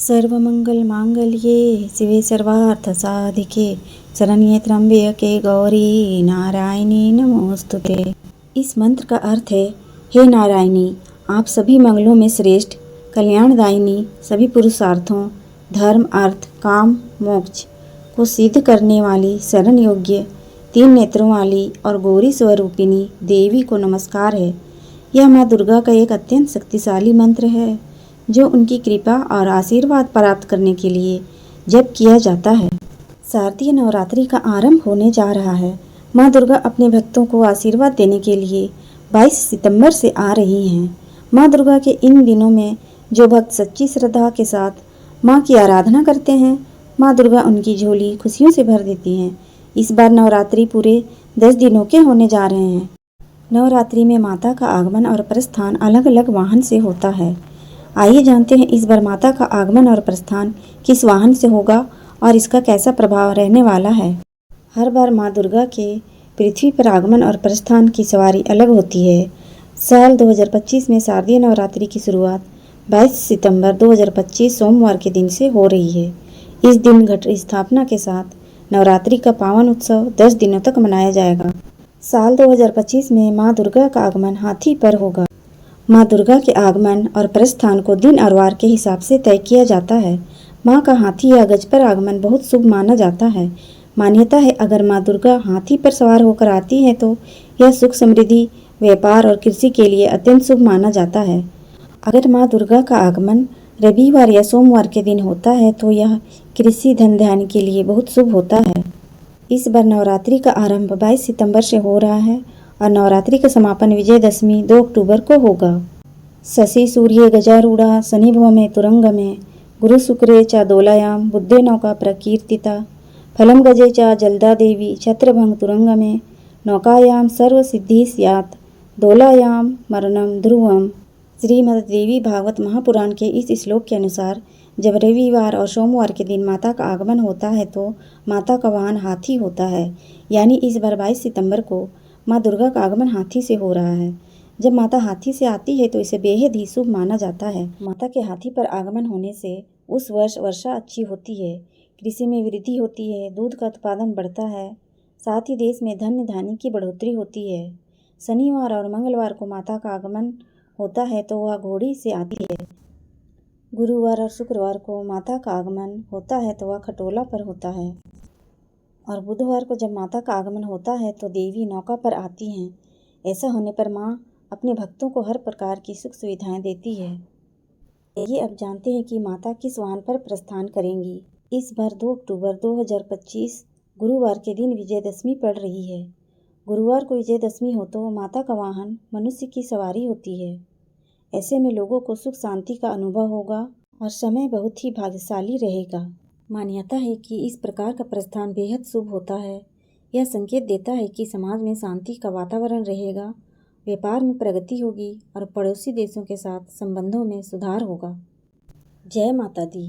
सर्वमंगलमांगल्ये शिवे सर्वार्थसाधिके शरण्ये त्र्यंबके गौरी नारायणी नमोस्तुते। इस मंत्र का अर्थ है, हे नारायणी, आप सभी मंगलों में श्रेष्ठ, कल्याणदायिनी, सभी पुरुषार्थों धर्म, अर्थ, काम, मोक्ष को सिद्ध करने वाली, शरण योग्य, 3 नेत्रों वाली और गौरी स्वरूपिणी देवी को नमस्कार है। यह माँ दुर्गा का एक अत्यंत शक्तिशाली मंत्र है जो उनकी कृपा और आशीर्वाद प्राप्त करने के लिए जप किया जाता है। शारदीय नवरात्रि का आरंभ होने जा रहा है। माँ दुर्गा अपने भक्तों को आशीर्वाद देने के लिए 22 सितंबर से आ रही हैं। माँ दुर्गा के इन दिनों में जो भक्त सच्ची श्रद्धा के साथ माँ की आराधना करते हैं, माँ दुर्गा उनकी झोली खुशियों से भर देती हैं। इस बार नवरात्रि पूरे 10 दिनों के होने जा रहे हैं। नवरात्रि में माता का आगमन और प्रस्थान अलग अलग वाहन से होता है। आइए जानते हैं इस बार माता का आगमन और प्रस्थान किस वाहन से होगा और इसका कैसा प्रभाव रहने वाला है। हर बार माँ दुर्गा के पृथ्वी पर आगमन और प्रस्थान की सवारी अलग होती है। साल 2025 में शारदीय नवरात्रि की शुरुआत 22 सितंबर 2025 सोमवार के दिन से हो रही है। इस दिन घट स्थापना के साथ नवरात्रि का पावन उत्सव 10 दिनों तक मनाया जाएगा। साल 2025 में माँ दुर्गा का आगमन हाथी पर होगा। माँ दुर्गा के आगमन और प्रस्थान को दिन और वार के हिसाब से तय किया जाता है। माँ का हाथी या गज पर आगमन बहुत शुभ माना जाता है। मान्यता है, अगर माँ दुर्गा हाथी पर सवार होकर आती है तो यह सुख, समृद्धि, व्यापार और कृषि के लिए अत्यंत शुभ माना जाता है। अगर माँ दुर्गा का आगमन रविवार या सोमवार के दिन होता है तो यह कृषि, धन धान्य के लिए बहुत शुभ होता है। इस बार नवरात्रि का आरंभ 22 सितंबर से हो रहा है और नवरात्रि का समापन विजयदशमी 2 अक्टूबर को होगा। शशि सूर्य गजारूढ़ा शनि भौमे तुरंगमे गुरु शुक्रे च दोलायाम बुद्धे नौका प्रकीर्तिता फलम गजे च जलदा देवी छत्रभंग तुरंगमे नौकायाम सर्व सिद्धि स्यात् दोलायाम मरणम ध्रुवम। श्रीमद् देवी भागवत महापुराण के इस श्लोक के अनुसार जब रविवार और सोमवार के दिन माता का आगमन होता है तो माता का वाहन हाथी होता है। यानी इस बार 22 सितंबर को माँ दुर्गा का आगमन हाथी से हो रहा है। जब माता हाथी से आती है तो इसे बेहद ही शुभ माना जाता है। माता के हाथी पर आगमन होने से उस वर्ष वर्षा अच्छी होती है, कृषि में वृद्धि होती है, दूध का उत्पादन बढ़ता है, साथ ही देश में धन धान्य की बढ़ोतरी होती है। शनिवार और मंगलवार को माता का आगमन होता है तो वह घोड़ी से आती है। गुरुवार और शुक्रवार को माता का आगमन होता है तो वह खटोला पर होता है। और बुधवार को जब माता का आगमन होता है तो देवी नौका पर आती हैं। ऐसा होने पर माँ अपने भक्तों को हर प्रकार की सुख सुविधाएं देती है। ये अब जानते हैं कि माता किस वाहन पर प्रस्थान करेंगी। इस बार 2 अक्टूबर 2025 गुरुवार के दिन विजयदशमी पड़ रही है। गुरुवार को विजयदशमी हो तो माता का वाहन मनुष्य की सवारी होती है। ऐसे में लोगों को सुख शांति का अनुभव होगा और समय बहुत ही भाग्यशाली रहेगा। मान्यता है कि इस प्रकार का प्रस्थान बेहद शुभ होता है। यह संकेत देता है कि समाज में शांति का वातावरण रहेगा, व्यापार में प्रगति होगी और पड़ोसी देशों के साथ संबंधों में सुधार होगा। जय माता दी।